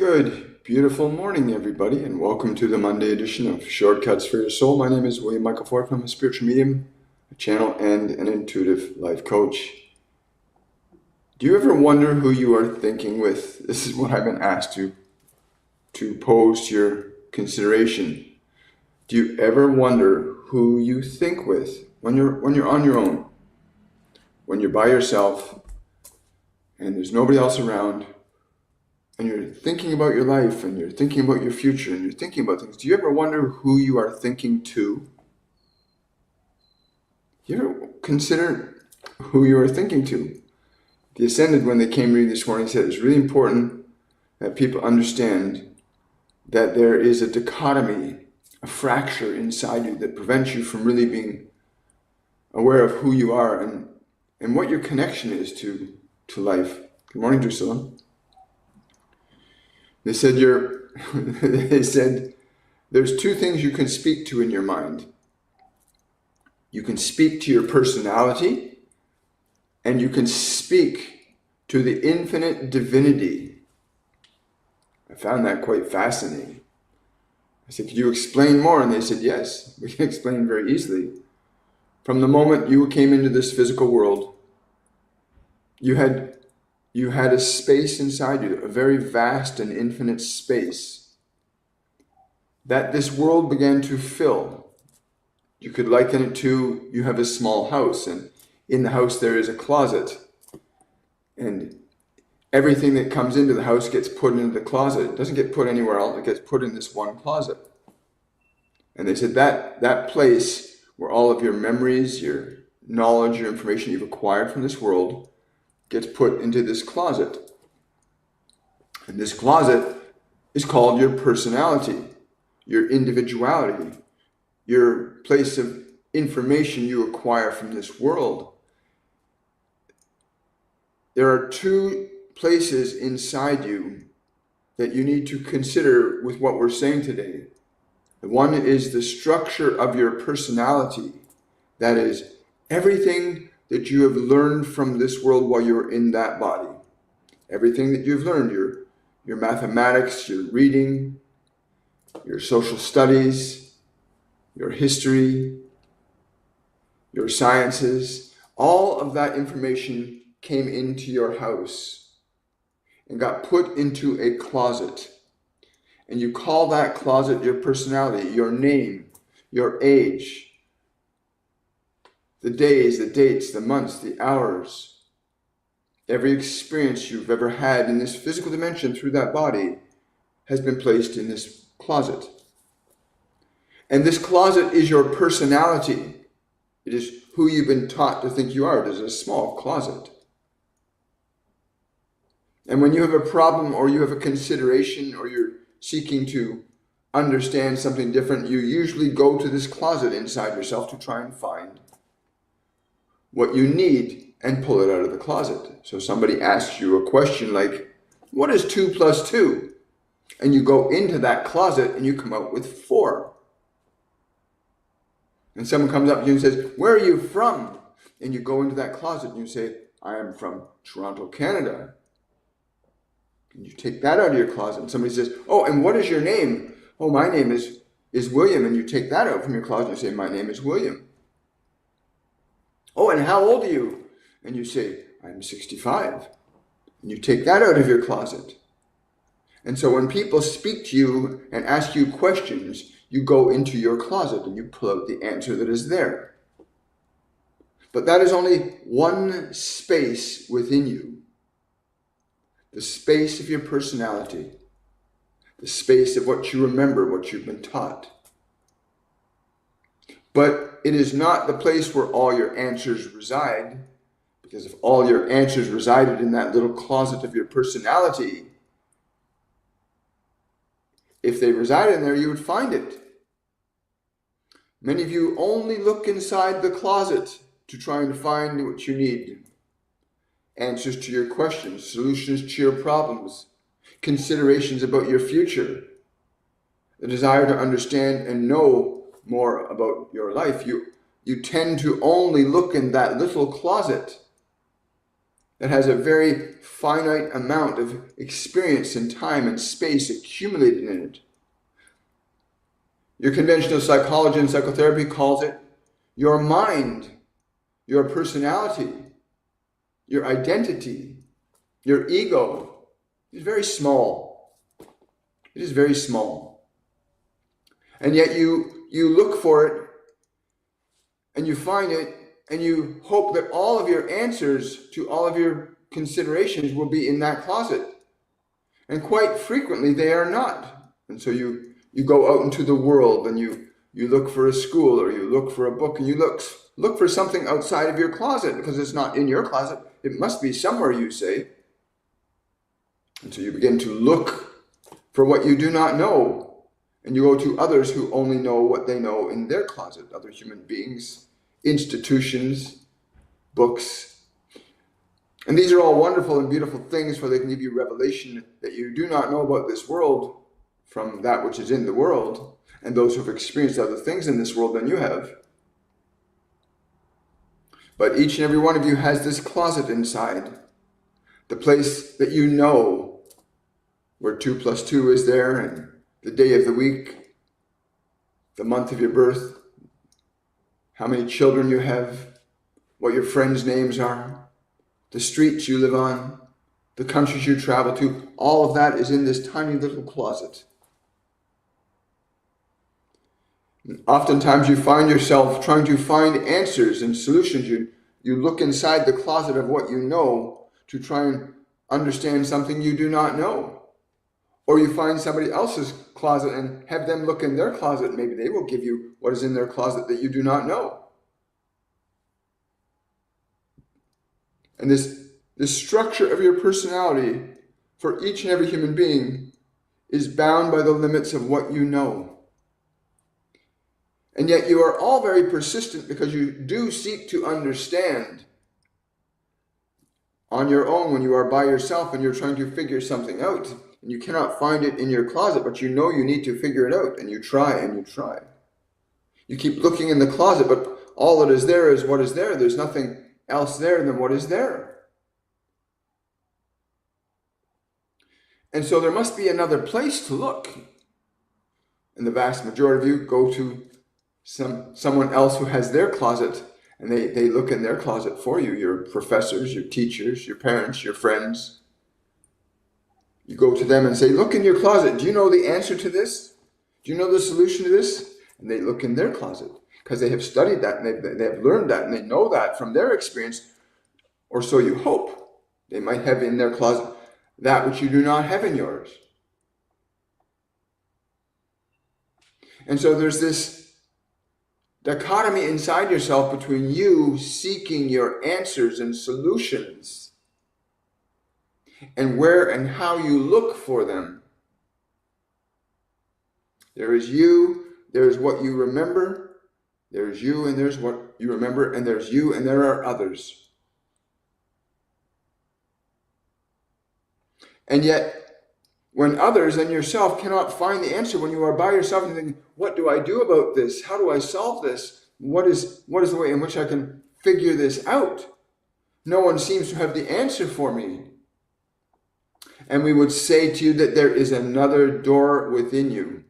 Good, beautiful morning, everybody, and welcome to the Monday edition of Shortcuts for Your Soul. My name is William Michael Forbes. I'm a spiritual medium, a channel, and an intuitive life coach. Do you ever wonder who you are thinking with? This is what I've been asked to pose to your consideration. Do you ever wonder who you think with when you're on your own, when you're by yourself, and there's nobody else around? And you're thinking about your life, and you're thinking about your future, and you're thinking about things. Do you ever wonder who you are thinking to? Do you ever consider who you are thinking to? The Ascended, when they came to me this morning, said it's really important that people understand that there is a dichotomy, a fracture inside you that prevents you from really being aware of who you are and what your connection is to life. Good morning, Drusilla. They said there's two things you can speak to in your mind. You can speak to your personality, and you can speak to the infinite divinity. I found that quite fascinating. I said, could you explain more? And they said, yes, we can explain very easily. From the moment you came into this physical world, you had a space inside you, a very vast and infinite space that this world began to fill. You could liken it to, you have a small house, and in the house there is a closet. And everything that comes into the house gets put into the closet. It doesn't get put anywhere else, it gets put in this one closet. And they said that place where all of your memories, your knowledge, your information you've acquired from this world gets put into this closet. And this closet is called your personality, your individuality, your place of information you acquire from this world. There are two places inside you that you need to consider with what we're saying today. The one is the structure of your personality. That is, everything that you have learned from this world while you're in that body. Everything that you've learned, your mathematics, your reading, your social studies, your history, your sciences, all of that information came into your house and got put into a closet. And you call that closet your personality, your name, your age, the days, the dates, the months, the hours. Every experience you've ever had in this physical dimension through that body has been placed in this closet. And this closet is your personality. It is who you've been taught to think you are. It is a small closet. And when you have a problem, or you have a consideration, or you're seeking to understand something different, you usually go to this closet inside yourself to try and find what you need and pull it out of the closet. So somebody asks you a question like, what is 2 plus 2? And you go into that closet and you come out with 4. And someone comes up to you and says, where are you from? And you go into that closet and you say, I am from Toronto, Canada. And you take that out of your closet, and somebody says, oh, and what is your name? Oh, my name is William. And you take that out from your closet and you say, my name is William. Oh, and how old are you? And you say, I'm 65. And you take that out of your closet. And so when people speak to you and ask you questions, you go into your closet and you pull out the answer that is there. But that is only one space within you. The space of your personality. The space of what you remember, what you've been taught. But it is not the place where all your answers reside, because if all your answers resided in that little closet of your personality, if they resided in there, you would find it. Many of you only look inside the closet to try and find what you need. Answers to your questions, solutions to your problems, considerations about your future, the desire to understand and know more about your life. You tend to only look in that little closet. that has a very finite amount of experience and time and space accumulated in it. Your conventional psychology and psychotherapy calls it your mind, your personality, your identity, your ego. It's very small. It is very small. And yet you look for it and you find it and you hope that all of your answers to all of your considerations will be in that closet. And quite frequently they are not. And so you go out into the world and you look for a school or you look for a book and you look for something outside of your closet because it's not in your closet. It must be somewhere, you say. And so you begin to look for what you do not know. And you go to others who only know what they know in their closet, other human beings, institutions, books. And these are all wonderful and beautiful things, for they can give you revelation that you do not know about this world from that which is in the world, and those who have experienced other things in this world than you have. But each and every one of you has this closet inside, the place that you know, where 2 + 2 is there, and the day of the week, the month of your birth, how many children you have, what your friends' names are, the streets you live on, the countries you travel to. All of that is in this tiny little closet. And oftentimes you find yourself trying to find answers and solutions. You look inside the closet of what you know to try and understand something you do not know. Or you find somebody else's closet and have them look in their closet. Maybe they will give you what is in their closet that you do not know. And this structure of your personality for each and every human being is bound by the limits of what you know. And yet you are all very persistent because you do seek to understand on your own when you are by yourself and you're trying to figure something out. And you cannot find it in your closet, but you know you need to figure it out. And you try and you try. You keep looking in the closet, but all that is there is what is there. There's nothing else there than what is there. And so there must be another place to look. And the vast majority of you go to someone else who has their closet, and they look in their closet for you. Your professors, your teachers, your parents, your friends. You go to them and say, look in your closet. Do you know the answer to this? Do you know the solution to this? And they look in their closet because they have studied that and they have learned that and they know that from their experience, or so you hope. They might have in their closet that which you do not have in yours. And so there's this dichotomy inside yourself between you seeking your answers and solutions and where and how you look for them. There is you, there is what you remember, there's you and there's what you remember, and there's you and there are others. And yet, when others and yourself cannot find the answer, when you are by yourself and thinking, what do I do about this? How do I solve this? What is the way in which I can figure this out? No one seems to have the answer for me. And we would say to you that there is another door within you,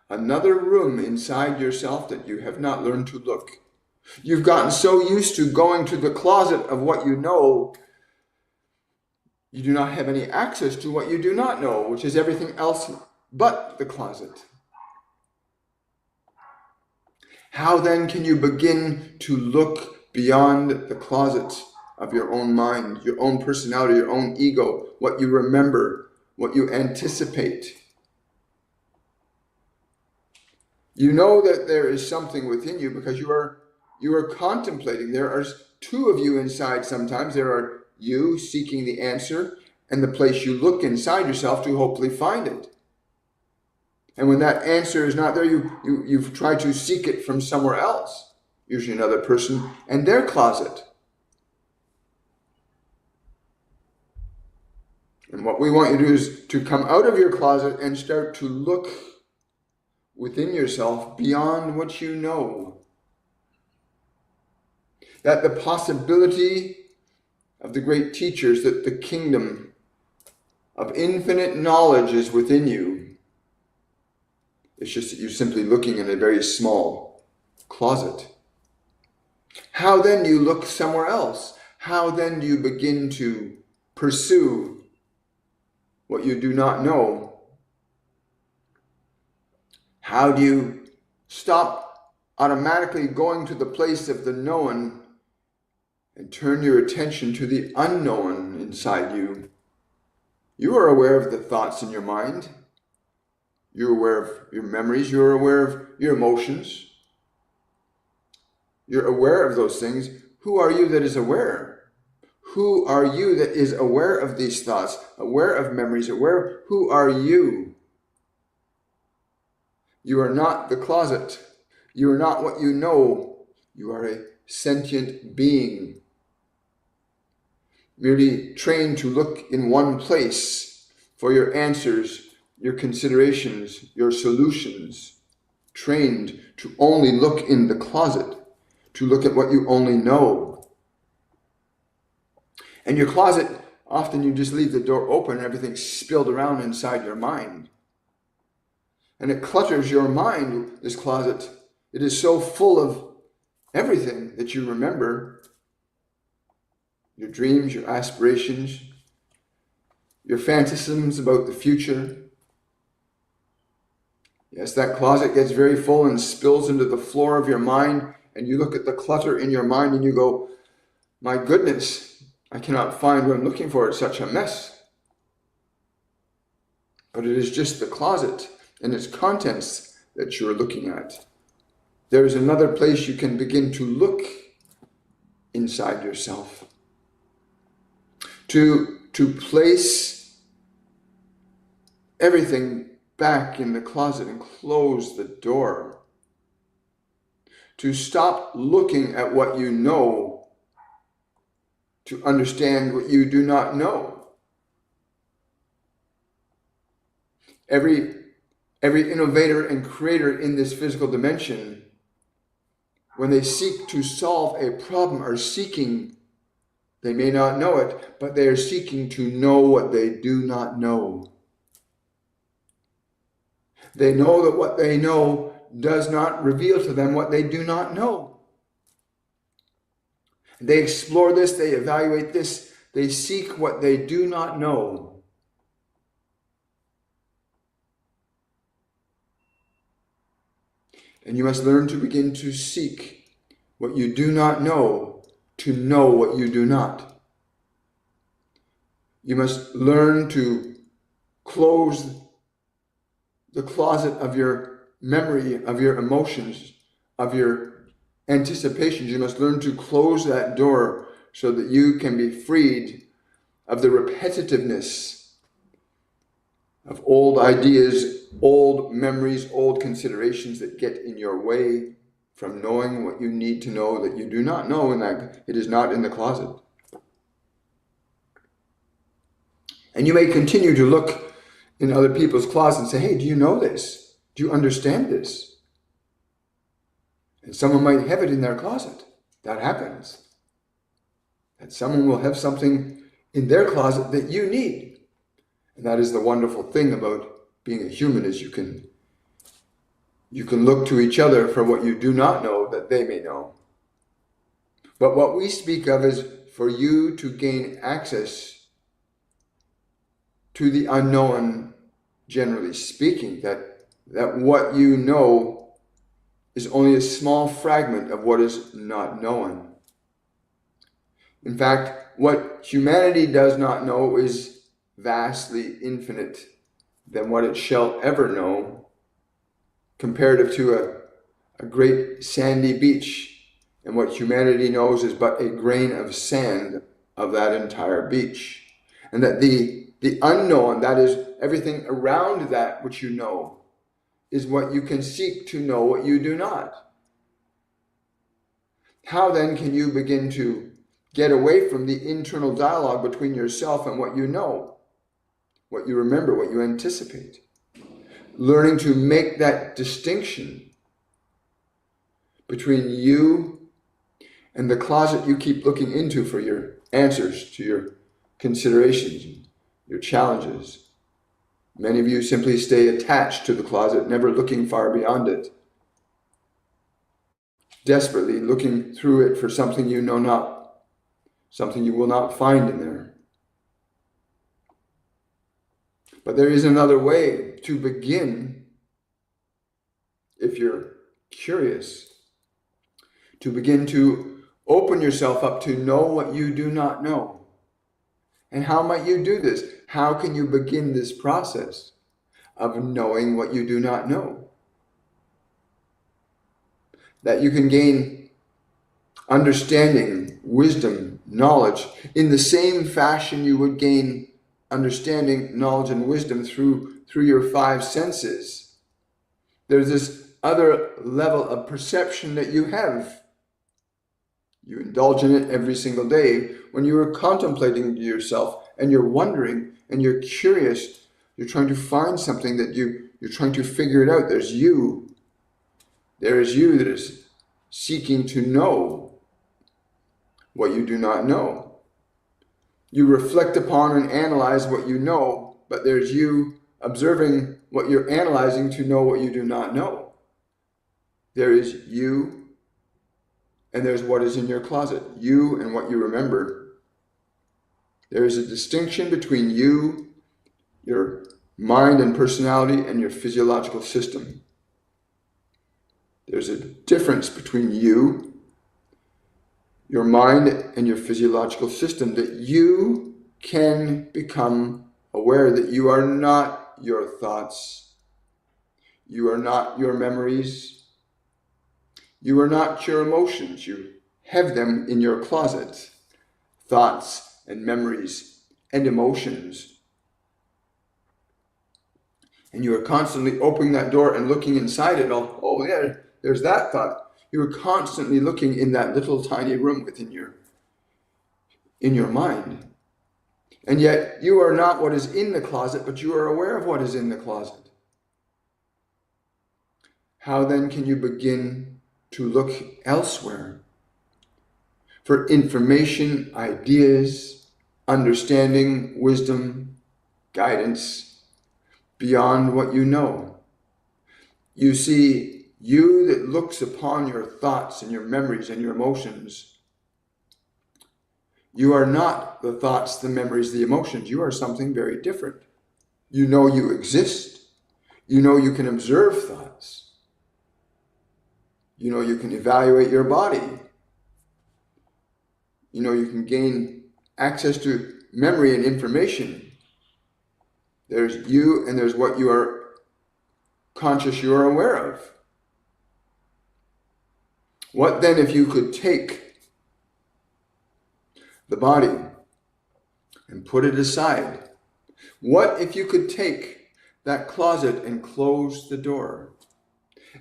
another room inside yourself that you have not learned to look. You've gotten so used to going to the closet of what you know, you do not have any access to what you do not know, which is everything else but the closet. How then can you begin to look beyond the closet of your own mind, your own personality, your own ego, what you remember, what you anticipate? You know that there is something within you because you are contemplating. There are two of you inside sometimes. There are you seeking the answer and the place you look inside yourself to hopefully find it. And when that answer is not there, you've tried to seek it from somewhere else, usually another person and their closet. And what we want you to do is to come out of your closet and start to look within yourself beyond what you know. That the possibility of the great teachers that the kingdom of infinite knowledge is within you. It's just that you're simply looking in a very small closet. How then do you look somewhere else? How then do you begin to pursue what you do not know? How do you stop automatically going to the place of the known and turn your attention to the unknown inside you? You are aware of the thoughts in your mind. You're aware of your memories. You're aware of your emotions. You're aware of those things. Who are you that is aware? Who are you that is aware of these thoughts, aware of memories, aware? Who are you? You are not the closet. You are not what you know. You are a sentient being, merely trained to look in one place for your answers, your considerations, your solutions, trained to only look in the closet, to look at what you only know. And your closet, often you just leave the door open and everything's spilled around inside your mind. And it clutters your mind, this closet. It is so full of everything that you remember. Your dreams, your aspirations, your fantasms about the future. Yes, that closet gets very full and spills into the floor of your mind, and you look at the clutter in your mind and you go, my goodness, I cannot find what I'm looking for. It's such a mess. But it is just the closet and its contents that you're looking at. There is another place you can begin to look inside yourself. To place everything back in the closet and close the door. To stop looking at what you know, to understand what you do not know. Every innovator and creator in this physical dimension, when they seek to solve a problem, are seeking, they may not know it, but they are seeking to know what they do not know. They know that what they know does not reveal to them what they do not know. They explore this, they evaluate this, they seek what they do not know. And you must learn to begin to seek what you do not know, to know what you do not. You must learn to close the closet of your memory, of your emotions, of your anticipations. You must learn to close that door so that you can be freed of the repetitiveness of old ideas, old memories, old considerations that get in your way from knowing what you need to know that you do not know, and that it is not in the closet. And you may continue to look in other people's closets and say, hey, do you know this? Do you understand this? And someone might have it in their closet. That happens. That someone will have something in their closet that you need. And that is the wonderful thing about being a human, is you can look to each other for what you do not know that they may know. But what we speak of is for you to gain access to the unknown, generally speaking, that what you know is only a small fragment of what is not known. In fact, what humanity does not know is vastly infinite than what it shall ever know, comparative to a great sandy beach, and what humanity knows is but a grain of sand of that entire beach. And that the unknown, that is everything around that which you know, is what you can seek to know what you do not. How then can you begin to get away from the internal dialogue between yourself and what you know, what you remember, what you anticipate? Learning to make that distinction between you And the closet you keep looking into for your answers to your considerations, your challenges. Many of you simply stay attached to the closet, never looking far beyond it. Desperately looking through it for something you know not, something you will not find in there. But there is another way to begin, if you're curious, to begin to open yourself up to know what you do not know. And how might you do this? How can you begin this process of knowing what you do not know? That you can gain understanding, wisdom, knowledge in the same fashion you would gain understanding, knowledge, and wisdom through your five senses. There's this other level of perception that you have. You indulge in it every single day when you are contemplating yourself and you're wondering and you're curious. You're trying to find something that you're trying to figure it out. There's you. There is you that is seeking to know what you do not know. You reflect upon and analyze what you know, but there's you observing what you're analyzing to know what you do not know. There is you. And there's what is in your closet, you and what you remember. There is a distinction between you, your mind and personality, and your physiological system. There's a difference between you, your mind, and your physiological system, that you can become aware that you are not your thoughts. You are not your memories. You are not your emotions. You have them in your closet. Thoughts and memories and emotions. And you are constantly opening that door and looking inside it all. Oh, yeah, there's that thought. You are constantly looking in that little tiny room within in your mind. And yet you are not what is in the closet, but you are aware of what is in the closet. How then can you begin to look elsewhere for information, ideas, understanding, wisdom, guidance beyond what you know? You see, you that looks upon your thoughts and your memories and your emotions, you are not the thoughts, the memories, the emotions. You are something very different. You know you exist. You know you can observe thoughts. You know you can evaluate your body. You know you can gain access to memory and information. There's you and there's what you are conscious you are aware of. What then if you could take the body and put it aside? What if you could take that closet and close the door?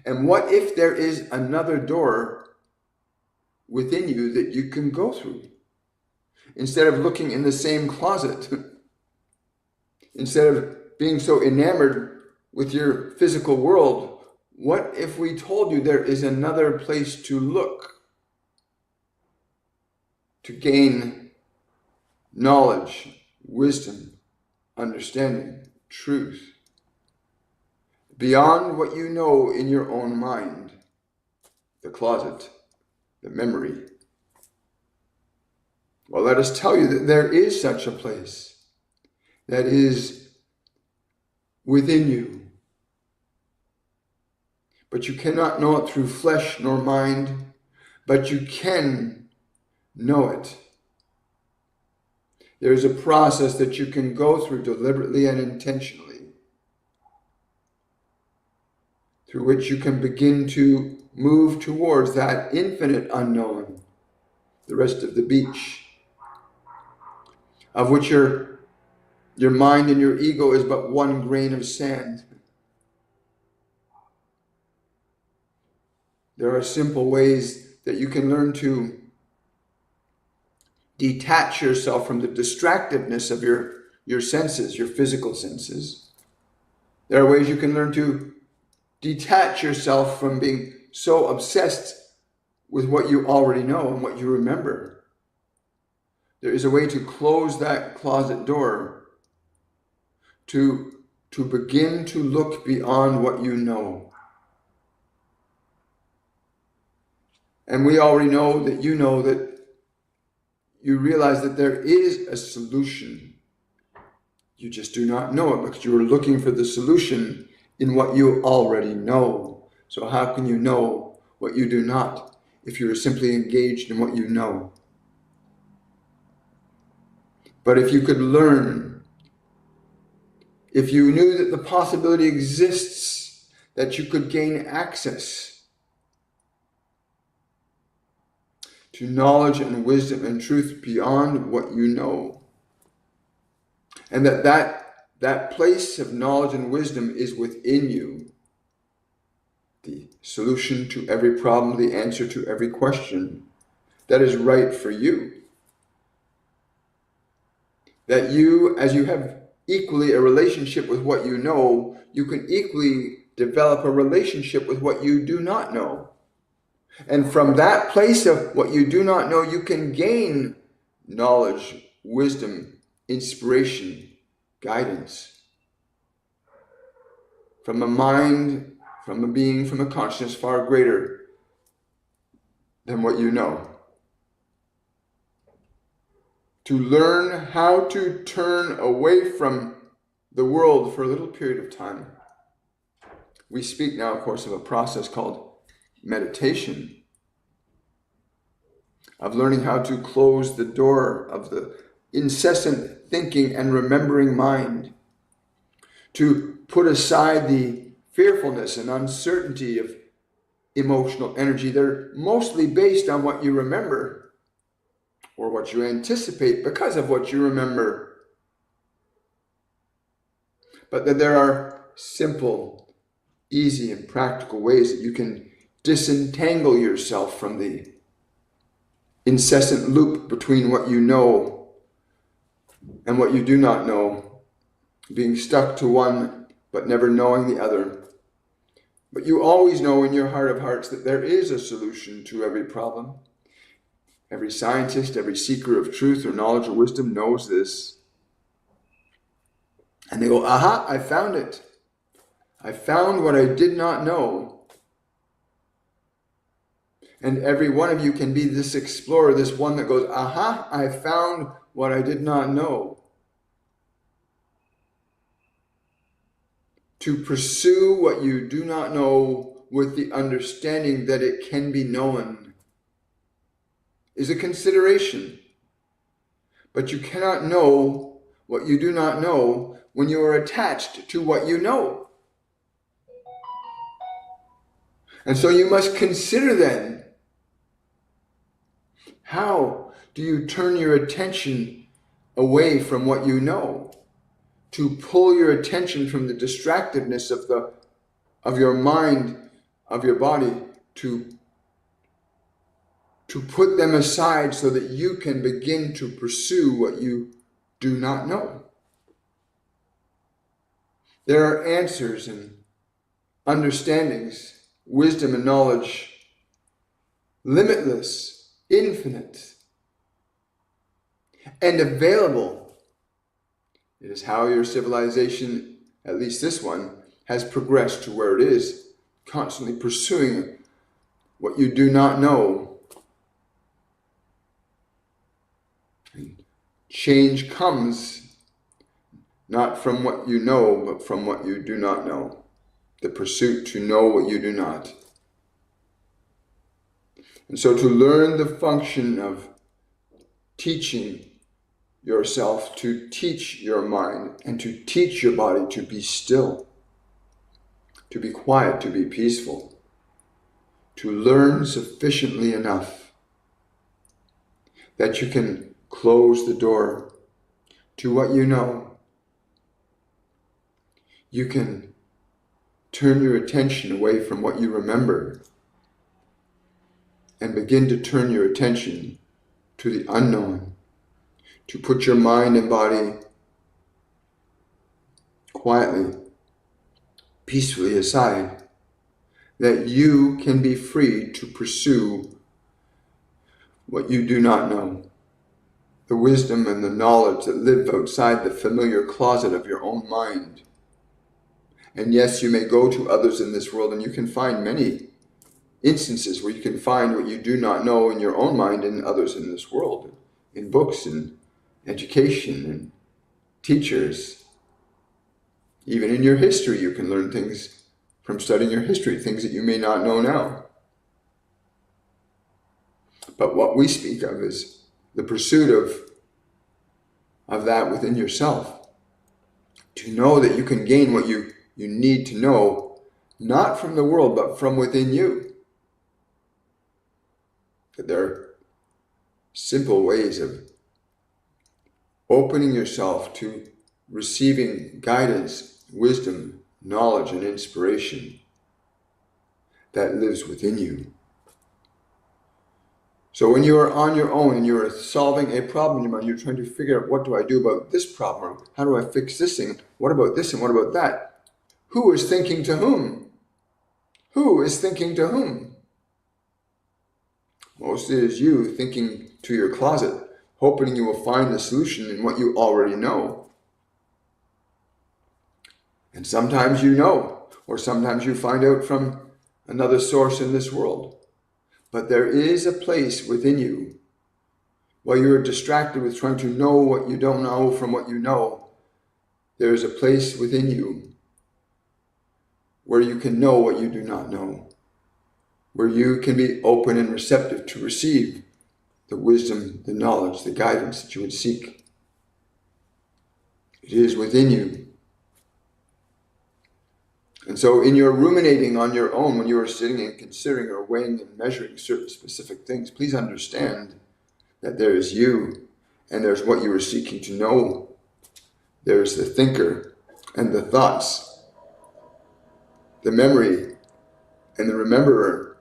And what if there is another door within you that you can go through? Instead of looking in the same closet, instead of being so enamored with your physical world, what if we told you there is another place to look to gain knowledge, wisdom, understanding, truth, beyond what you know in your own mind, the closet, the memory? Well, let us tell you that there is such a place that is within you. But you cannot know it through flesh nor mind, but you can know it. There is a process that you can go through deliberately and intentionally, through which you can begin to move towards that infinite unknown, the rest of the beach, of which your mind and your ego is but one grain of sand. There are simple ways that you can learn to detach yourself from the distractiveness of your senses, your physical senses. There are ways you can learn to detach yourself from being so obsessed with what you already know and what you remember. There is a way to close that closet door, to begin to look beyond what you know. And we already know that you realize that there is a solution. You just do not know it because you are looking for the solution in what you already know. So how can you know what you do not if you are simply engaged in what you know? But if you could learn, if you knew that the possibility exists that you could gain access to knowledge and wisdom and truth beyond what you know, and that place of knowledge and wisdom is within you, the solution to every problem, the answer to every question that is right for you. That you, as you have equally a relationship with what you know, you can equally develop a relationship with what you do not know. And from that place of what you do not know, you can gain knowledge, wisdom, inspiration, guidance from a mind, from a being, from a consciousness far greater than what you know. To learn how to turn away from the world for a little period of time. We speak now, of course, of a process called meditation, of learning how to close the door of the incessant thinking and remembering mind, to put aside the fearfulness and uncertainty of emotional energy. They're mostly based on what you remember or what you anticipate because of what you remember. But that there are simple, easy, and practical ways that you can disentangle yourself from the incessant loop between what you know and what you do not know, being stuck to one but never knowing the other. But you always know in your heart of hearts that there is a solution to every problem. Every scientist, every seeker of truth or knowledge or wisdom knows this. And they go, aha, I found it. I found what I did not know. And every one of you can be this explorer, this one that goes, aha, I found what I did not know. To pursue what you do not know with the understanding that it can be known is a consideration. But you cannot know what you do not know when you are attached to what you know. And so you must consider then, how do you turn your attention away from what you know? To pull your attention from the distractiveness of your mind, of your body, to put them aside so that you can begin to pursue what you do not know. There are answers and understandings, wisdom and knowledge, limitless, infinite, and available. It is how your civilization, at least this one, has progressed to where it is, constantly pursuing what you do not know. And change comes not from what you know, but from what you do not know. The pursuit to know what you do not. And so to learn the function of teaching yourself, to teach your mind, and to teach your body to be still, to be quiet, to be peaceful, to learn sufficiently enough that you can close the door to what you know. You can turn your attention away from what you remember and begin to turn your attention to the unknown. To put your mind and body quietly, peacefully aside, that you can be free to pursue what you do not know, the wisdom and the knowledge that live outside the familiar closet of your own mind. And yes, you may go to others in this world, and you can find many instances where you can find what you do not know in your own mind in others in this world, in books and education and teachers. Even in your history, you can learn things from studying your history, things that you may not know now. But what we speak of is the pursuit of that within yourself. To know that you can gain what you need to know, not from the world, but from within you. That there are simple ways of opening yourself to receiving guidance, wisdom, knowledge, and inspiration that lives within you. So when you are on your own and you are solving a problem in your mind, you're trying to figure out, what do I do about this problem? Or how do I fix this thing? What about this and what about that? Who is thinking to whom? Who is thinking to whom? Mostly it is you thinking to your closet, hoping you will find the solution in what you already know. And sometimes you know, or sometimes you find out from another source in this world. But there is a place within you, while you are distracted with trying to know what you don't know from what you know, there is a place within you where you can know what you do not know, where you can be open and receptive to receive the wisdom, the knowledge, the guidance that you would seek. It is within you. And so in your ruminating on your own, when you are sitting and considering or weighing and measuring certain specific things, please understand that there is you and there's what you are seeking to know. There's the thinker and the thoughts, the memory and the rememberer.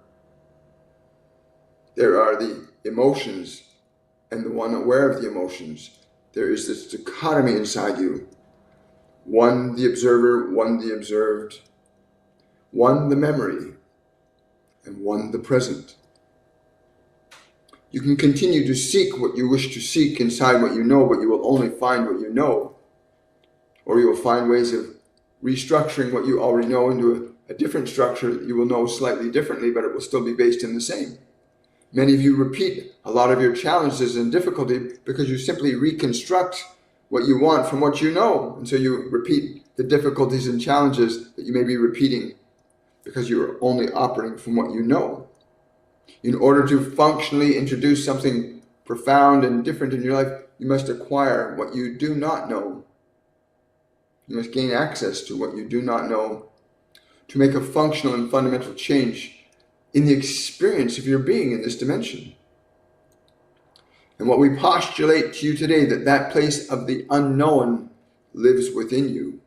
There are the emotions and the one aware of the emotions. There is this dichotomy inside you. One the observer, one the observed, one the memory, and one the present. You can continue to seek what you wish to seek inside what you know, but you will only find what you know. Or you will find ways of restructuring what you already know into a different structure that you will know slightly differently, but it will still be based in the same. Many of you repeat a lot of your challenges and difficulty because you simply reconstruct what you want from what you know. And so you repeat the difficulties and challenges that you may be repeating because you are only operating from what you know. In order to functionally introduce something profound and different in your life, you must acquire what you do not know. You must gain access to what you do not know to make a functional and fundamental change in the experience of your being in this dimension. And what we postulate to you today, that place of the unknown lives within you.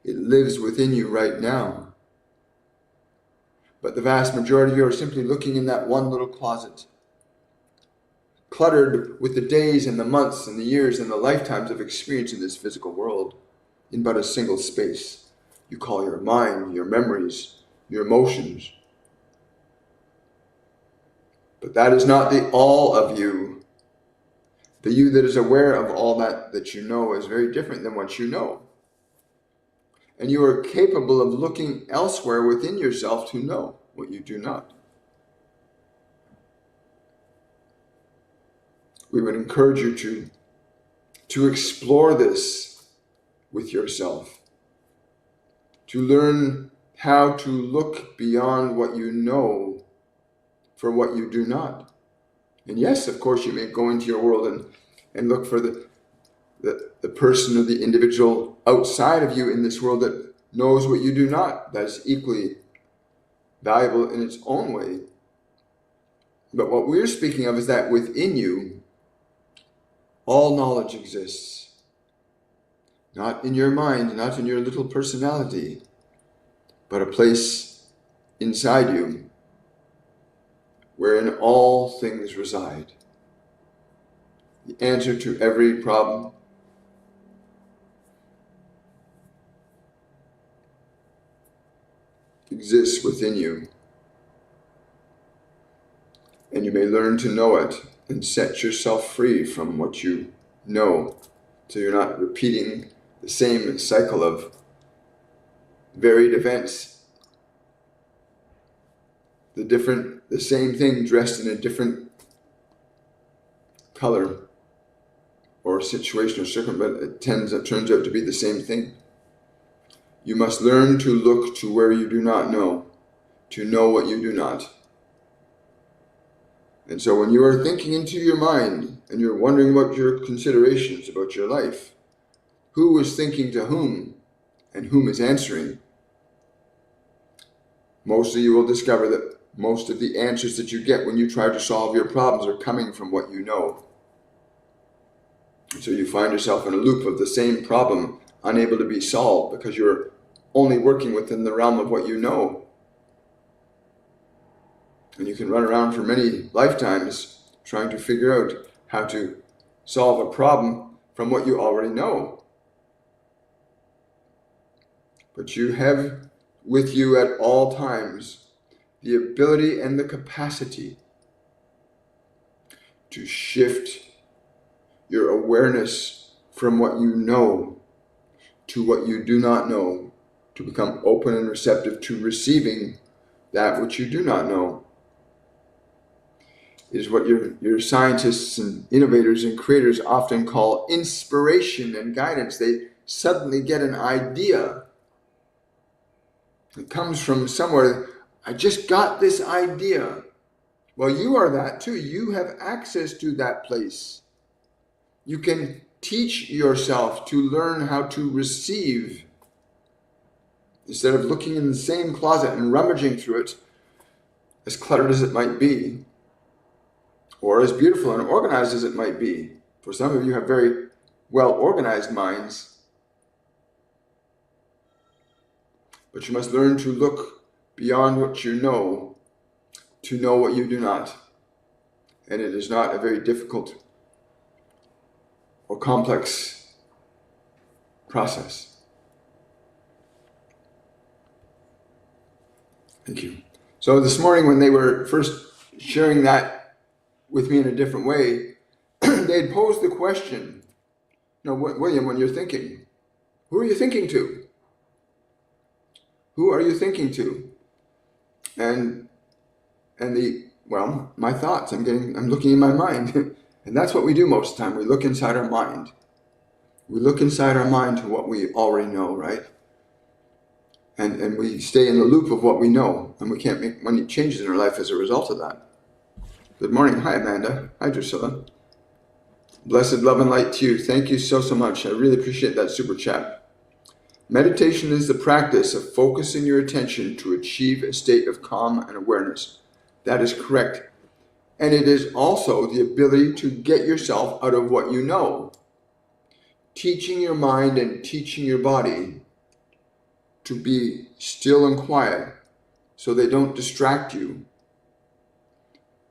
It lives within you right now. But the vast majority of you are simply looking in that one little closet, cluttered with the days and the months and the years and the lifetimes of experience in this physical world, in but a single space you call your mind, your memories, your emotions. But that is not the all of you. The you that is aware of all that you know is very different than what you know. And you are capable of looking elsewhere within yourself to know what you do not. We would encourage you to explore this with yourself, to learn how to look beyond what you know for what you do not. And yes, of course, you may go into your world and look for the person or the individual outside of you in this world that knows what you do not. That is equally valuable in its own way. But what we're speaking of is that within you, all knowledge exists. Not in your mind, not in your little personality, but a place inside you wherein all things reside. The answer to every problem, exists within you. and you may learn to know it and set yourself free from what you know, so you're not repeating the same cycle of varied events, the same thing dressed in a different color or situation or circumstance, but it turns out to be the same thing. You must learn to look to where you do not know, to know what you do not. And so when you are thinking into your mind and you're wondering about your considerations about your life, who is thinking to whom and whom is answering, mostly you will discover that most of the answers that you get when you try to solve your problems are coming from what you know. So you find yourself in a loop of the same problem, unable to be solved because you're only working within the realm of what you know. And you can run around for many lifetimes trying to figure out how to solve a problem from what you already know. But you have with you at all times the ability and the capacity to shift your awareness from what you know to what you do not know, to become open and receptive to receiving that which you do not know. It is what your scientists and innovators and creators often call inspiration and guidance. They suddenly get an idea. It comes from somewhere. I just got this idea. Well, you are that too. You have access to that place. You can teach yourself to learn how to receive instead of looking in the same closet and rummaging through it, as cluttered as it might be, or as beautiful and organized as it might be. For some of you have very well organized minds, but you must learn to look beyond what you know to know what you do not. And it is not a very difficult or complex process. Thank you. So this morning when they were first sharing that with me in a different way, they had posed the question, William, when you're thinking, who are you thinking to? Who are you thinking to? And my thoughts, I'm looking in my mind. And that's what we do most of the time. We look inside our mind. We look inside our mind to what we already know, right? And we stay in the loop of what we know, and we can't make any changes in our life as a result of that. Good morning. Hi, Amanda. Hi, Drusilla. Blessed love and light to you. Thank you so much. I really appreciate that super chat. Meditation is the practice of focusing your attention to achieve a state of calm and awareness. That is correct. And it is also the ability to get yourself out of what you know. Teaching your mind and teaching your body to be still and quiet so they don't distract you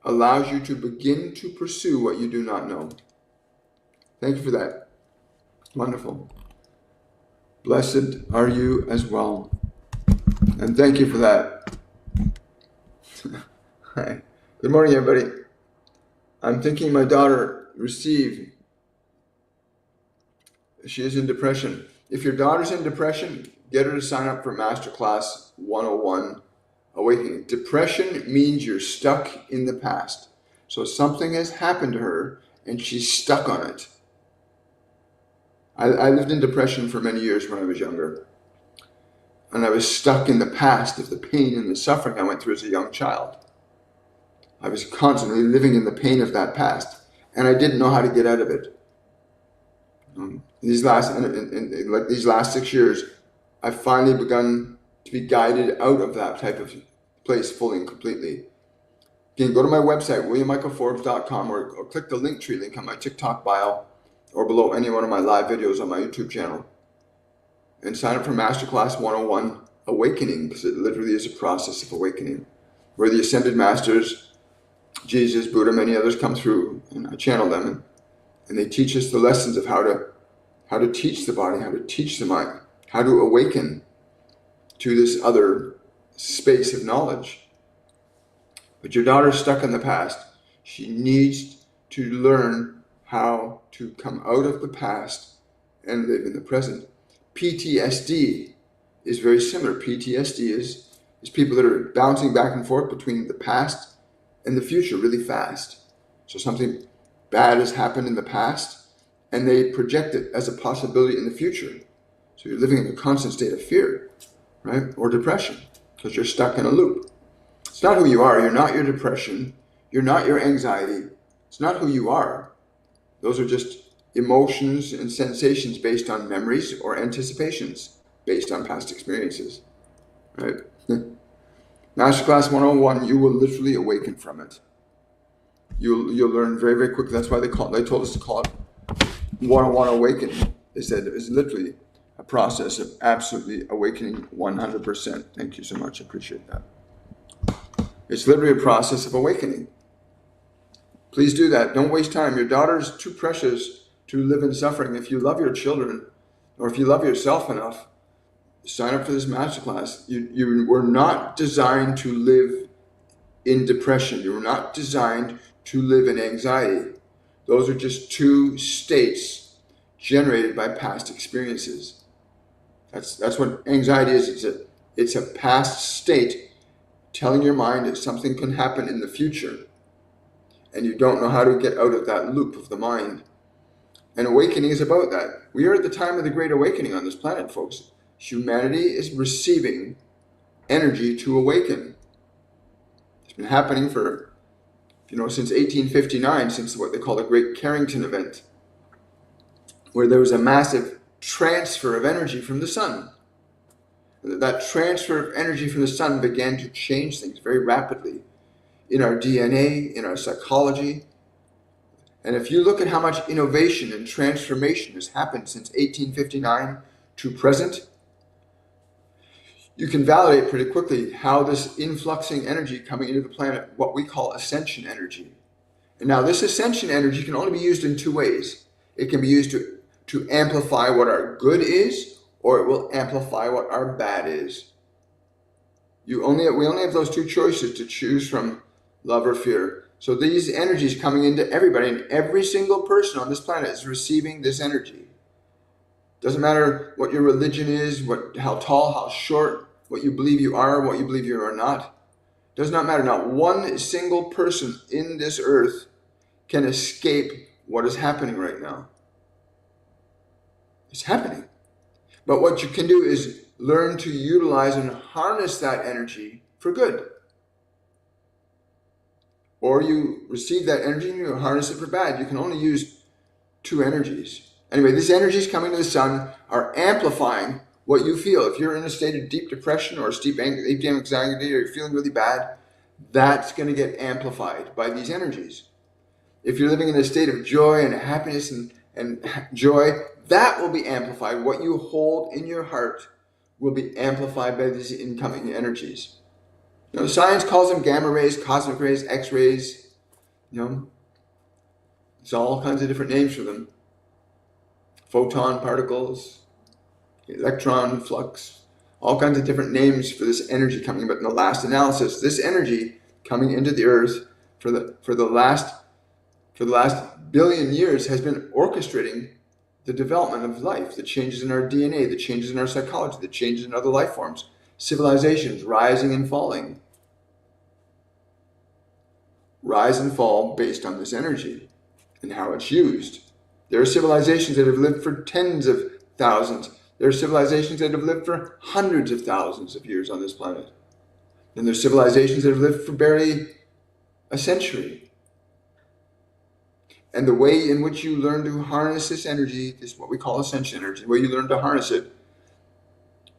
allows you to begin to pursue what you do not know. Thank you for that. Wonderful. Blessed are you as well. And thank you for that. Hi. Good morning, everybody. I'm thinking my daughter, Receive, she is in depression. If your daughter's in depression, get her to sign up for Masterclass 101 Awakening. Depression means you're stuck in the past. So something has happened to her and she's stuck on it. I lived in depression for many years when I was younger. And I was stuck in the past of the pain and the suffering I went through as a young child. I was constantly living in the pain of that past. And I didn't know how to get out of it. These last 6 years, I've finally begun to be guided out of that type of place fully and completely. You can go to my website, williammichaelforbes.com, or click the Linktree link on my TikTok bio or below any one of my live videos on my YouTube channel and sign up for Masterclass 101 Awakening, because it literally is a process of awakening where the Ascended Masters, Jesus, Buddha, many others come through, and I channel them, and they teach us the lessons of how to teach the body, how to teach the mind, how to awaken to this other space of knowledge. But your daughter's stuck in the past. She needs to learn how to come out of the past and live in the present. PTSD is very similar. PTSD is people that are bouncing back and forth between the past and the future really fast. So something bad has happened in the past and they project it as a possibility in the future. So you're living in a constant state of fear, right? Or depression, because you're stuck in a loop. It's not who you are. You're not your depression. You're not your anxiety. It's not who you are. Those are just emotions and sensations based on memories or anticipations based on past experiences, right? Masterclass 101, you will literally awaken from it. You'll learn very, very quickly. That's why they told us to call it 101 awakening. They said it was literally a process of absolutely awakening 100%. Thank you so much. I appreciate that. It's literally a process of awakening. Please do that. Don't waste time. Your daughter is too precious to live in suffering. If you love your children, or if you love yourself enough, sign up for this masterclass. You were not designed to live in depression. You were not designed to live in anxiety. Those are just two states generated by past experiences. That's what anxiety is. It's a past state telling your mind that something can happen in the future, and you don't know how to get out of that loop of the mind. And awakening is about that. We are at the time of the Great Awakening on this planet, folks. Humanity is receiving energy to awaken. It's been happening for, since 1859, since what they call the Great Carrington Event, where there was a massive transfer of energy from the sun. That transfer of energy from the sun began to change things very rapidly in our DNA, in our psychology. And if you look at how much innovation and transformation has happened since 1859 to present, you can validate pretty quickly how this influxing energy coming into the planet, what we call ascension energy. And now this ascension energy can only be used in two ways. It can be used to amplify what our good is, or it will amplify what our bad is. We only have those two choices to choose from, love or fear. So these energies coming into everybody, and every single person on this planet is receiving this energy. Doesn't matter what your religion is, how tall, how short, what you believe you are, what you believe you are not. Does not matter. Not one single person in this earth can escape what is happening right now. It's happening. But what you can do is learn to utilize and harness that energy for good. Or you receive that energy and you harness it for bad. You can only use two energies. Anyway, these energies coming to the sun are amplifying what you feel. If you're in a state of deep depression or deep anxiety, or you're feeling really bad, that's going to get amplified by these energies. If you're living in a state of joy and happiness and joy, that will be amplified. What you hold in your heart will be amplified by these incoming energies. Science calls them gamma rays, cosmic rays, X-rays. There's all kinds of different names for them. Photon particles, electron flux, all kinds of different names for this energy coming. But in the last analysis, this energy coming into the earth for the last billion years has been orchestrating the development of life, the changes in our DNA, the changes in our psychology, the changes in other life forms, civilizations rising and falling. Rise and fall based on this energy and how it's used. There are civilizations that have lived for tens of thousands. There are civilizations that have lived for hundreds of thousands of years on this planet. And there's civilizations that have lived for barely a century. And the way in which you learn to harness this energy, this what we call ascension energy, the way you learn to harness it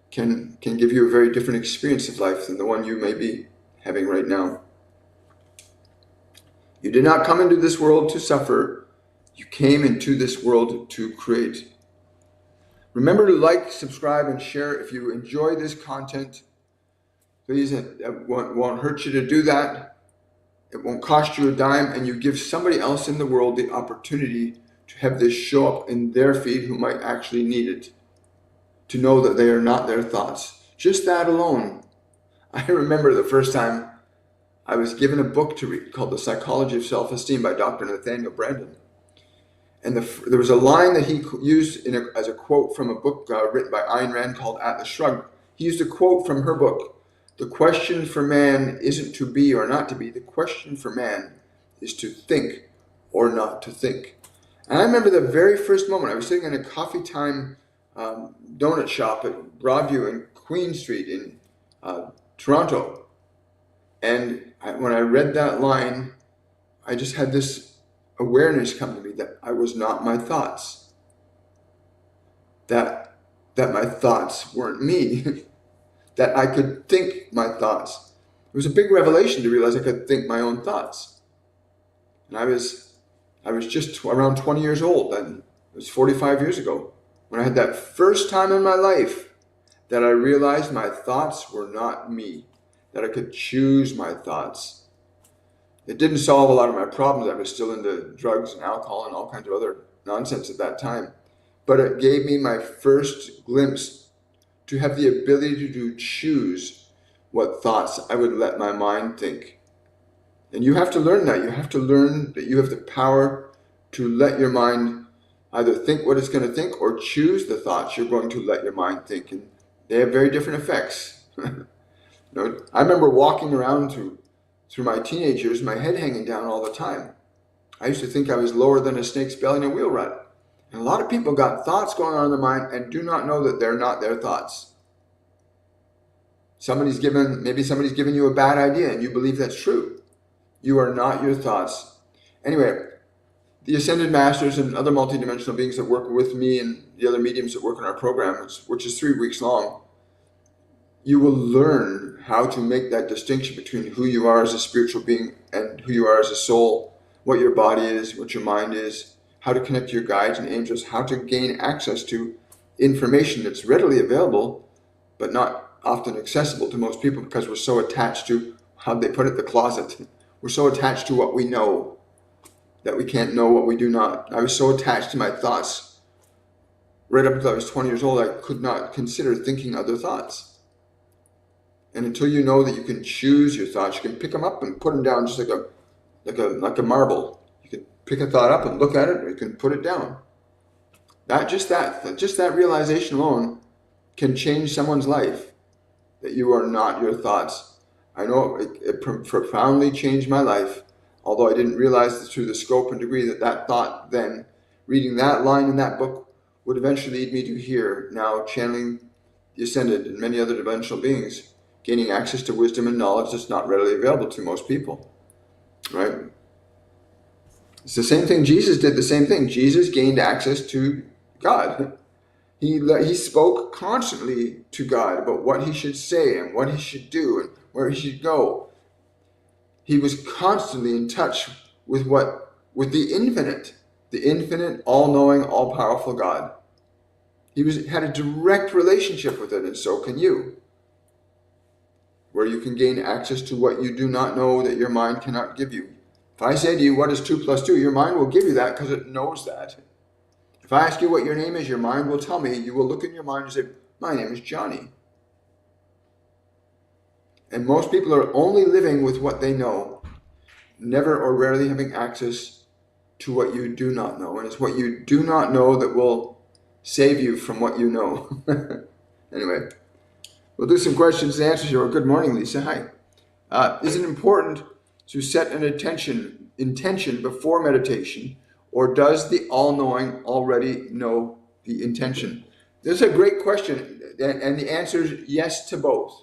can give you a very different experience of life than the one you may be having right now. You did not come into this world to suffer. You came into this world to create. Remember to like, subscribe, and share if you enjoy this content. Please, it won't hurt you to do that. It won't cost you a dime, and you give somebody else in the world the opportunity to have this show up in their feed who might actually need it, to know that they are not their thoughts. Just that alone. I remember the first time, I was given a book to read called The Psychology of Self-Esteem by Dr. Nathaniel Branden. And there was a line that he used as a quote from a book written by Ayn Rand called Atlas Shrugged. He used a quote from her book. The question for man isn't to be or not to be. The question for man is to think or not to think. And I remember the very first moment. I was sitting in a coffee time donut shop at Broadview and Queen Street in Toronto. And when I read that line, I just had this awareness come to me that I was not my thoughts. That my thoughts weren't me. That I could think my thoughts. It was a big revelation to realize I could think my own thoughts. And I was just around 20 years old then. It was 45 years ago when I had that first time in my life that I realized my thoughts were not me. That I could choose my thoughts. It didn't solve a lot of my problems. I was still into drugs and alcohol and all kinds of other nonsense at that time. But it gave me my first glimpse to have the ability to choose what thoughts I would let my mind think. And you have to learn that. You have to learn that you have the power to let your mind either think what it's going to think or choose the thoughts you're going to let your mind think. And they have very different effects. I remember walking around through my teenage years, my head hanging down all the time. I used to think I was lower than a snake's belly in a wheel rut. And a lot of people got thoughts going on in their mind and do not know that they're not their thoughts. Maybe somebody's given you a bad idea and you believe that's true. You are not your thoughts. Anyway, the Ascended Masters and other multidimensional beings that work with me and the other mediums that work in our program, which is 3 weeks long, you will learn how to make that distinction between who you are as a spiritual being and who you are as a soul, what your body is, what your mind is, how to connect to your guides and angels, how to gain access to information that's readily available, but not often accessible to most people because we're so attached to, how they put it, the closet. We're so attached to what we know that we can't know what we do not. I was so attached to my thoughts. Right up until I was 20 years old, I could not consider thinking other thoughts. And until you know that you can choose your thoughts, you can pick them up and put them down just like a marble. You can pick a thought up and look at it, or you can put it down. Just that realization alone can change someone's life. That you are not your thoughts. I know it profoundly changed my life, although I didn't realize through the scope and degree that thought then, reading that line in that book, would eventually lead me to here, now channeling the Ascended and many other dimensional beings, gaining access to wisdom and knowledge that's not readily available to most people, right? It's the same thing. Jesus did the same thing. Jesus gained access to God. He spoke constantly to God about what he should say and what he should do and where he should go. He was constantly in touch with the infinite, all-knowing, all-powerful God. He had a direct relationship with it, and so can you. Where you can gain access to what you do not know that your mind cannot give you. If I say to you, what is 2 plus 2? Your mind will give you that because it knows that. If I ask you what your name is, your mind will tell me. You will look in your mind and say, my name is Johnny. And most people are only living with what they know, never or rarely having access to what you do not know. And it's what you do not know that will save you from what you know. Anyway, we'll do some questions and answers here. Good morning, Lisa. Hi. Is it important to set an intention before meditation, or does the all-knowing already know the intention? This is a great question, and the answer is yes to both.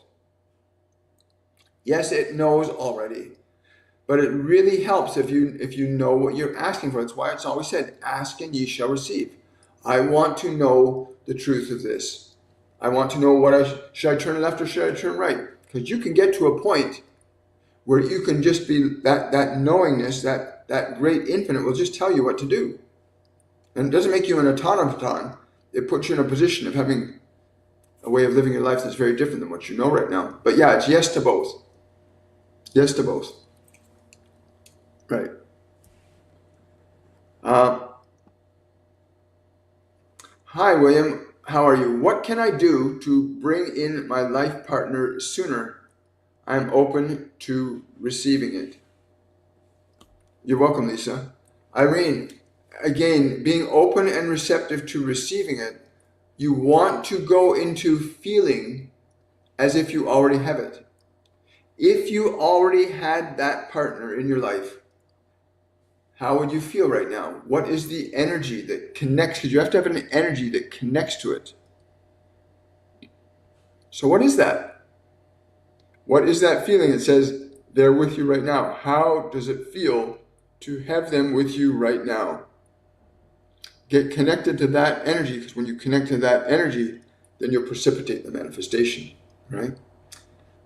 Yes, it knows already, but it really helps if you know what you're asking for. That's why it's always said, ask and ye shall receive. I want to know the truth of this. I want to know should I turn left or should I turn right? Because you can get to a point where you can just be that knowingness, that great infinite will just tell you what to do. And it doesn't make you an automaton. It puts you in a position of having a way of living your life that's very different than what you know right now. But yeah, it's yes to both. Yes to both. Right. Hi, William. How are you? What can I do to bring in my life partner sooner? I'm open to receiving it. You're welcome, Lisa. Irene, again, being open and receptive to receiving it, you want to go into feeling as if you already have it. If you already had that partner in your life, how would you feel right now? What is the energy that connects? Because you have to have an energy that connects to it. So what is that? What is that feeling that says they're with you right now? How does it feel to have them with you right now? Get connected to that energy, because when you connect to that energy, then you'll precipitate the manifestation, right?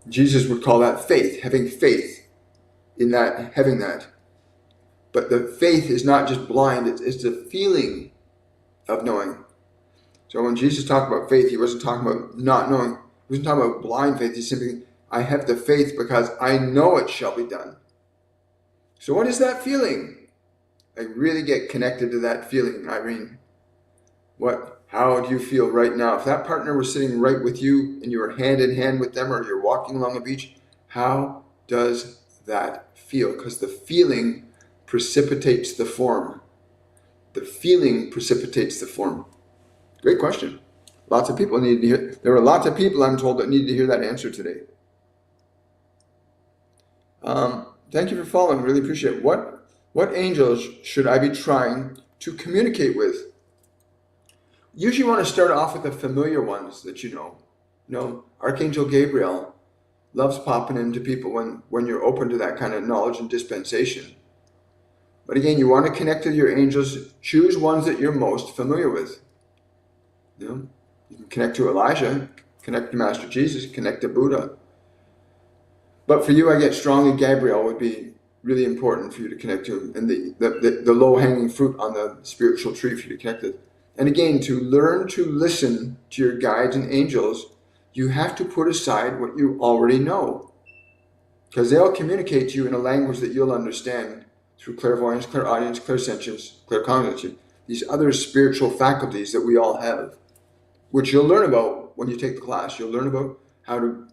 Jesus would call that faith, having faith in that, having that. But the faith is not just blind, it's the feeling of knowing. So when Jesus talked about faith, he wasn't talking about not knowing. He wasn't talking about blind faith. He's simply, I have the faith because I know it shall be done. So what is that feeling? I really get connected to that feeling, Irene. How do you feel right now? If that partner was sitting right with you and you were hand in hand with them, or you're walking along a beach, how does that feel? Because the feeling precipitates the form. The feeling precipitates the form. Great question. Lots of people need to hear. There are lots of people, I'm told, that need to hear that answer today. Thank you for following. Really appreciate it. What angels should I be trying to communicate with? Usually you want to start off with the familiar ones that you know. You know, Archangel Gabriel loves popping into people when you're open to that kind of knowledge and dispensation. But again, you want to connect to your angels. Choose ones that you're most familiar with. You know, you can connect to Elijah, connect to Master Jesus, connect to Buddha. But for you, I get strongly Gabriel would be really important for you to connect to, and the low-hanging fruit on the spiritual tree for you to connect with. And again, to learn to listen to your guides and angels, you have to put aside what you already know. Because they'll communicate to you in a language that you'll understand through clairvoyance, clairaudience, clairsentience, claircognizance, these other spiritual faculties that we all have, which you'll learn about when you take the class. You'll learn about how to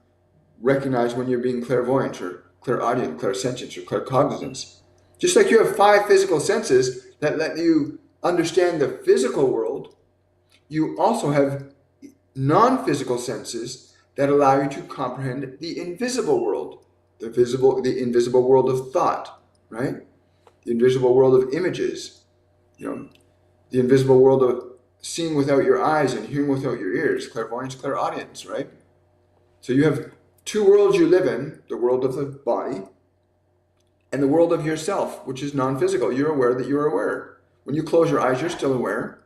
recognize when you're being clairvoyant or clairaudient, clairsentience, or claircognizance. Just like you have 5 physical senses that let you understand the physical world, you also have non-physical senses that allow you to comprehend the invisible world, the invisible world of thought, right? The invisible world of images, you know, the invisible world of seeing without your eyes and hearing without your ears, clairvoyance, clairaudience, right? So you have 2 worlds you live in, the world of the body and the world of yourself, which is non-physical. You're aware that you're aware. When you close your eyes, you're still aware.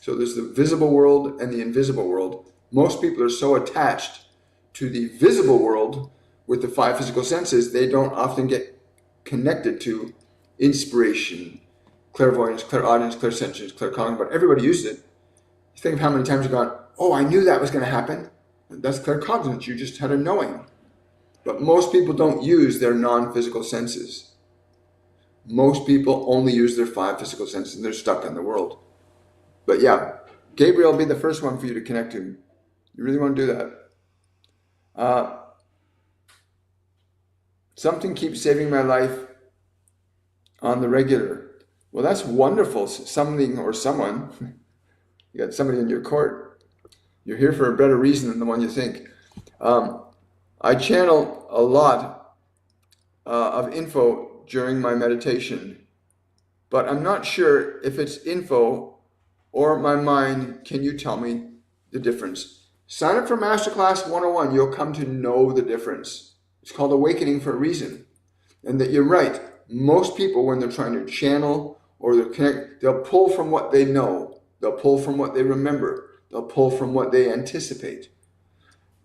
So there's the visible world and the invisible world. Most people are so attached to the visible world with the 5 physical senses, they don't often get connected to inspiration, clairvoyance, clairaudience, clairsentience, claircognizance, but everybody uses it. You think of how many times you've gone, oh, I knew that was going to happen. That's claircognizance. You just had a knowing. But most people don't use their non-physical senses. Most people only use their 5 physical senses and they're stuck in the world. But yeah, Gabriel will be the first one for you to connect to. You really want to do that. Something keeps saving my life on the regular. Well, that's wonderful. Something or someone. You got somebody in your court. You're here for a better reason than the one you think. I channel a lot of info during my meditation, but I'm not sure if it's info or my mind. Can you tell me the difference? Sign up for Masterclass 101. You'll come to know the difference. It's called Awakening for a reason. And that you're right. Most people, when they're trying to channel or they're connect, they'll pull from what they know. They'll pull from what they remember. They'll pull from what they anticipate.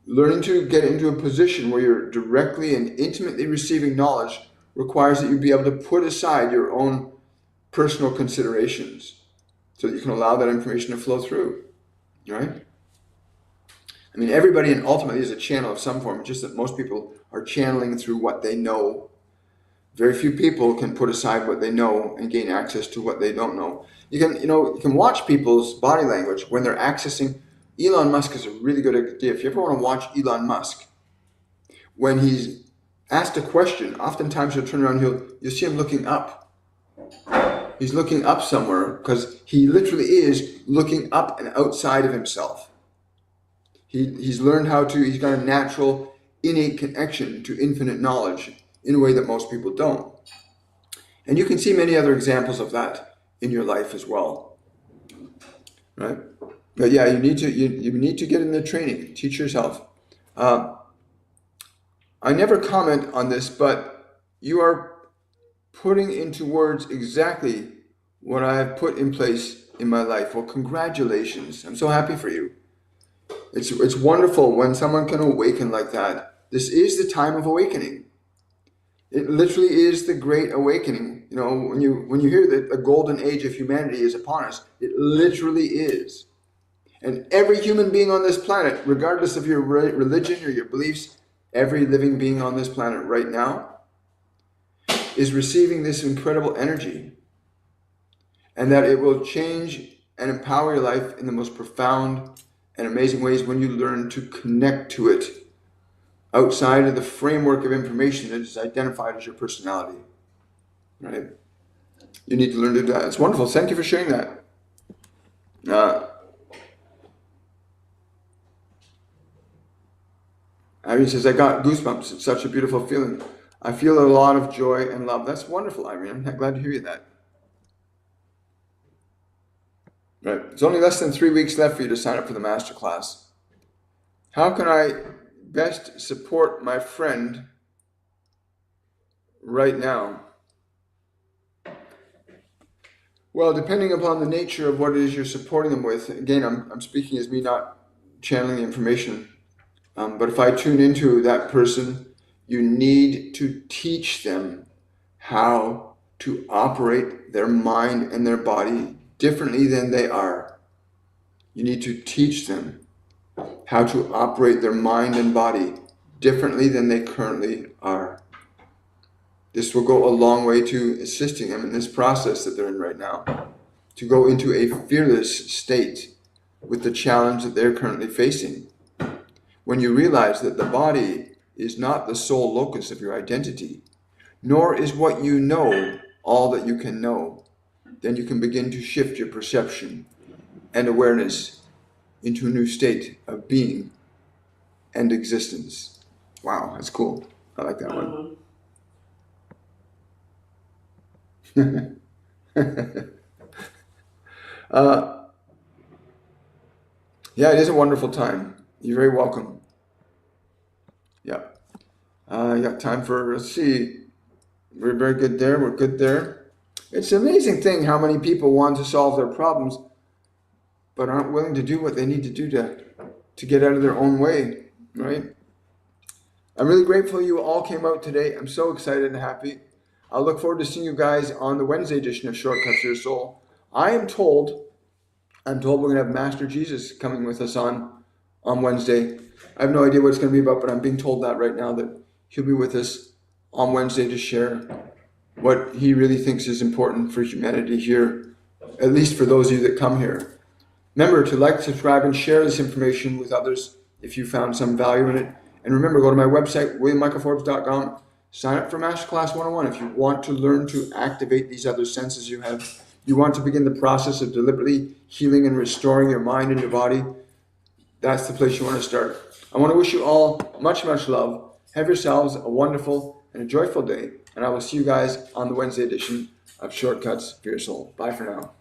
Learning to get into a position where you're directly and intimately receiving knowledge requires that you be able to put aside your own personal considerations so that you can allow that information to flow through, right? I mean, everybody ultimately is a channel of some form, just that most people are channeling through what they know. Very few people can put aside what they know and gain access to what they don't know. You can watch people's body language when they're accessing. Elon Musk is a really good idea. If you ever want to watch Elon Musk, when he's asked a question, oftentimes he'll turn around, you'll see him looking up. He's looking up somewhere because he literally is looking up and outside of himself. He's learned he's got a natural, innate connection to infinite knowledge in a way that most people don't. And you can see many other examples of that in your life as well, right? But yeah, you need to get in the training, teach yourself. I never comment on this, but you are putting into words exactly what I have put in place in my life. Well, congratulations. I'm so happy for you. It's wonderful when someone can awaken like that. This is the time of awakening. It literally is the great awakening. You know, when you hear that the golden age of humanity is upon us, it literally is. And every human being on this planet, regardless of your religion or your beliefs, every living being on this planet right now is receiving this incredible energy. And that it will change and empower your life in the most profound and amazing ways when you learn to connect to it outside of the framework of information that is identified as your personality. Right? You need to learn to do that. It's wonderful. Thank you for sharing that. Irene says, I got goosebumps. It's such a beautiful feeling. I feel a lot of joy and love. That's wonderful, Irene. I'm glad to hear that. Right. It's only less than 3 weeks left for you to sign up for the masterclass. How can I best support my friend right now? Well, depending upon the nature of what it is you're supporting them with, again, I'm speaking as me not channeling the information. But if I tune into that person, you need to teach them how to operate their mind and their body differently than they are. You need to teach them how to operate their mind and body differently than they currently are. This will go a long way to assisting them in this process that they're in right now, to go into a fearless state with the challenge that they're currently facing. When you realize that the body is not the sole locus of your identity, nor is what you know all that you can know, then you can begin to shift your perception and awareness into a new state of being and existence. Wow, that's cool. I like that one. Yeah, it is a wonderful time. You're very welcome. Yeah. You got time for, let's see. We're very good there. We're good there. It's an amazing thing how many people want to solve their problems, but aren't willing to do what they need to do to get out of their own way, right? I'm really grateful you all came out today. I'm so excited and happy. I'll look forward to seeing you guys on the Wednesday edition of Shortcuts to Your Soul. I'm told we're going to have Master Jesus coming with us on Wednesday. I have no idea what it's going to be about, but I'm being told that right now, that he'll be with us on Wednesday to share what he really thinks is important for humanity here, at least for those of you that come here. Remember to like, subscribe, and share this information with others if you found some value in it. And remember, go to my website, williammichaelforbes.com, sign up for Masterclass 101 if you want to learn to activate these other senses you have. You want to begin the process of deliberately healing and restoring your mind and your body. That's the place you want to start. I want to wish you all much, much love. Have yourselves a wonderful and a joyful day. And I will see you guys on the Wednesday edition of Shortcuts for Your Soul. Bye for now.